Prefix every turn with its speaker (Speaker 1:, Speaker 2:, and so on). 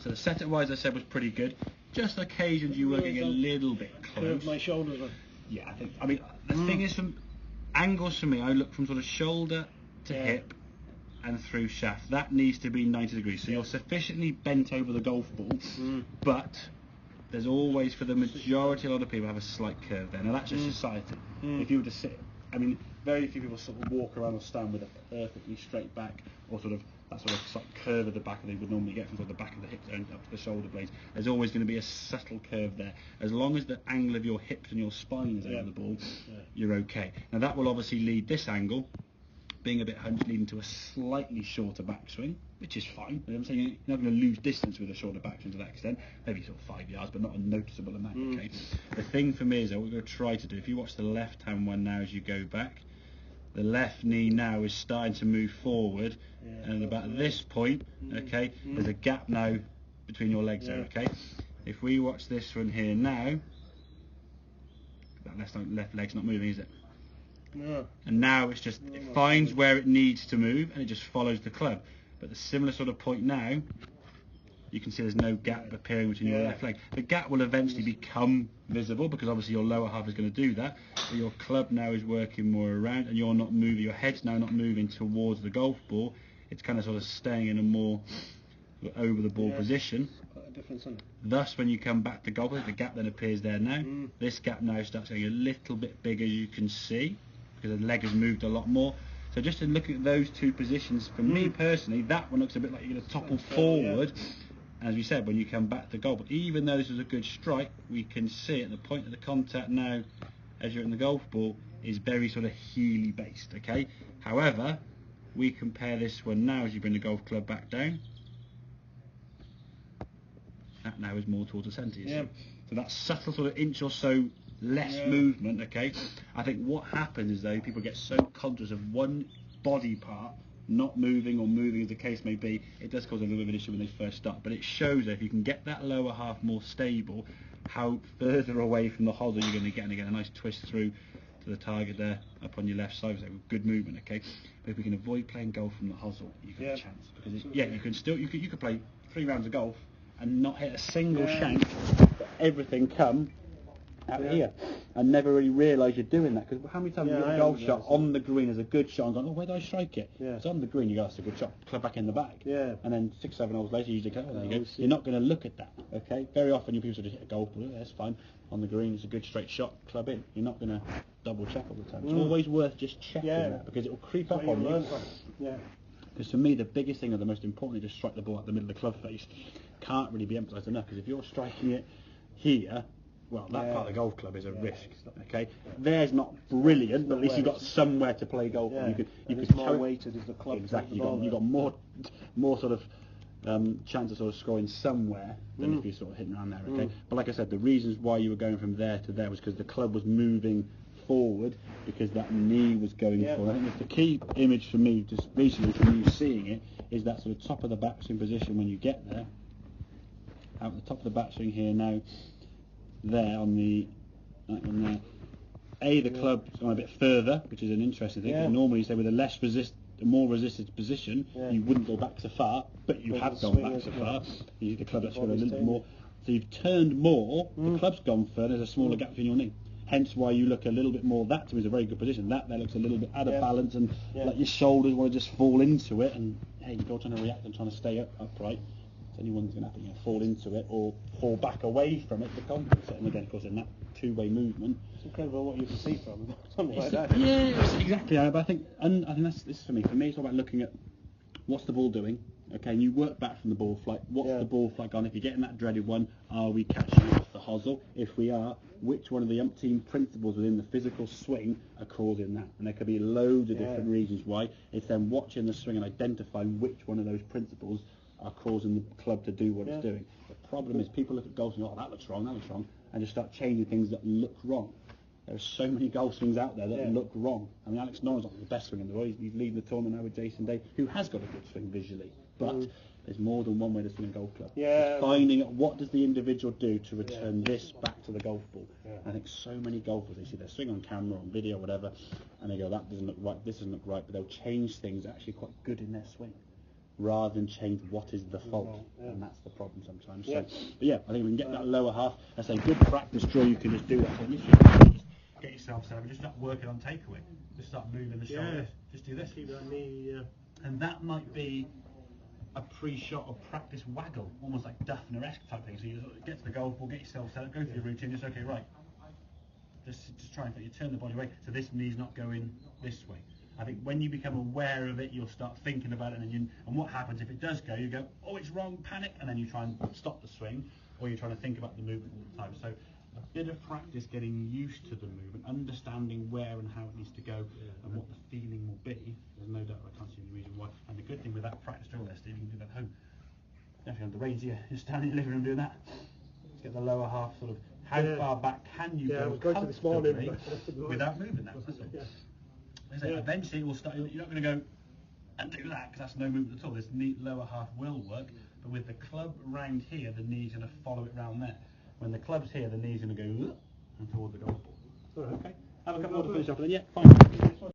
Speaker 1: So the setup wise, I said, was pretty good. Just occasions you were getting a little bit close.
Speaker 2: Curve my shoulders.
Speaker 1: Yeah, I mean, the thing is, from angles for me, I look from sort of shoulder to hip and through shaft. That needs to be 90 degrees. So you're sufficiently bent over the golf ball, but there's always, for the majority, a lot of people have a slight curve there. Now that's just society. If you were to sit, I mean, very few people sort of walk around or stand with a perfectly straight back, or sort of that sort of curve at the back that they would normally get from sort of the back of the hips and up to the shoulder blades. There's always going to be a subtle curve there. As long as the angle of your hips and your spine is over the ball, you're okay. Now that will obviously lead this angle, being a bit hunched, leading to a slightly shorter backswing, which is fine. I'm saying you're not going to lose distance with a shorter backswing to that extent, maybe sort of 5 yards, but not a noticeable amount. Okay. The thing for me is that what we're going to try to do, if you watch the left-hand one now as you go back, the left knee now is starting to move forward, and about this point, okay, there's a gap now between your legs there. Okay. If we watch this one here now, that left leg's not moving, is it?
Speaker 2: No.
Speaker 1: And now it's just, it finds where it needs to move and it just follows the club. But the similar sort of point now, you can see there's no gap appearing between your left leg. The gap will eventually become visible because obviously your lower half is going to do that, but your club now is working more around and you're not moving, your head's now not moving towards the golf ball, it's kind of sort of staying in a more over the ball position.
Speaker 2: Quite a difference, isn't it?
Speaker 1: Thus when you come back to golf, the gap then appears there now. This gap now starts getting a little bit bigger, you can see, because the leg has moved a lot more. So just in looking at those two positions, for me personally, that one looks a bit like you're going to topple forward. As we said, when you come back to golf, but even though this was a good strike, we can see at the point of the contact now, as you're in the golf ball, is very sort of Healy based. Okay. However, we compare this one now as you bring the golf club back down. That now is more towards the centre. So that subtle sort of inch or so less movement. Okay. I think what happens is though people get so conscious of one body part not moving or moving as the case may be, it does cause a little bit of an issue when they first start, but it shows that if you can get that lower half more stable, how further away from the hosel you're going to get, and again a nice twist through to the target there up on your left side, so good movement. Okay, but if we can avoid playing golf from the hosel, you've got a chance, because you can still you could play 3 rounds of golf and not hit a single shank, but everything come out here and never really realise you're doing that, because how many times you get a golf shot on the green as a good shot and gone, oh, where did I strike it? It's on the green, you go, that's a good shot, club back in the back, and then 6-7 holes later you usually go, oh, there you go. You're not going to look at that. Okay, very often you people sort of hit a golf ball, that's fine, on the green it's a good straight shot, club in. You're not going to double check all the time. It's always worth just checking that, because it will creep up on you. Because for me the biggest thing, or the most important, is to strike the ball at the middle of the club face. Can't really be emphasised enough, because if you're striking it here, well, that part of the golf club is a risk. Okay, there's not brilliant, but at least you've got somewhere to play golf. You could
Speaker 2: more weighted as the club.
Speaker 1: Exactly, you've got more sort of chance of sort of scoring somewhere than if you're sort of hitting around there. Okay, but like I said, the reasons why you were going from there to there was because the club was moving forward, because that knee was going forward. I think the key image for me, just recently from you seeing it, is that sort of top of the backswing position when you get there. Out at the top of the backswing here now. There on the the club's gone a bit further, which is an interesting thing. Normally you say with a more resisted position, you wouldn't go back so far, but you have gone back so far. The club that's got a little bit more, so you've turned more. The club's gone further. There's a smaller gap between your knee. Hence why you look a little bit more. That to me is a very good position. That there looks a little bit out of balance, and like your shoulders want to just fall into it. And hey, you're trying to react and trying to stay upright. So anyone's going to happen, fall into it or fall back away from it to compensate. And again, of course, in that two-way movement,
Speaker 2: it's incredible what you can see from something like that.
Speaker 1: Yeah, exactly. But I think that's this for me. For me, it's all about looking at what's the ball doing. Okay, and you work back from the ball flight. What's the ball flight on? If you're getting that dreaded one, are we catching off the hosel? If we are, which one of the umpteen principles within the physical swing are causing that? And there could be loads of different reasons why. It's then watching the swing and identifying which one of those principles are causing the club to do what it's doing. The problem is people look at golf and go, oh, that looks wrong, and just start changing things that look wrong. There are so many golf swings out there that look wrong. I mean, Alex Norris is not the best swing in the world. He's leading the tournament now with Jason Day, who has got a good swing visually. But there's more than one way to swing a golf club. It's finding what does the individual do to return this back to the golf ball. I think so many golfers, they see their swing on camera, on video, whatever, and they go, that doesn't look right, this doesn't look right, but they'll change things that are actually quite good in their swing. rather than change what is the fault,
Speaker 2: Yeah.
Speaker 1: and that's the problem sometimes.
Speaker 2: Yeah.
Speaker 1: So, but yeah, I think we can get that lower half. I say good practice drill. You can just do that. So initially, just get yourself set up and just start working on takeaway. Just start moving the shoulders. Just do this.
Speaker 2: Keep that knee.
Speaker 1: And that might be a pre-shot or practice waggle, almost like Daphne-esque type thing. So you sort of get to the golf ball, get yourself set up, go through your routine, just okay, right. Just try and you turn the body away, so this knee's not going this way. I think when you become aware of it, you'll start thinking about it, and what happens if it does go? You go, oh, it's wrong, panic, and then you try and stop the swing, or you're trying to think about the movement all the time. So a bit of practice getting used to the movement, understanding where and how it needs to go, and what the feeling will be. There's no doubt I can't see any reason why. And the good thing with that practice drill there, Steve, you can do that at home. Definitely on the range here, you're standing in the living room doing that. Get the lower half sort of. How far back can you go comfortably without moving that? That's all. Eventually, it will start. You're not going to go and do that because that's no movement at all. This neat lower half will work, but with the club round here, the knee's going to follow it round there. When the club's here, the knee's going to go and toward the golf ball. Okay. Have a couple more to finish off, and then fine.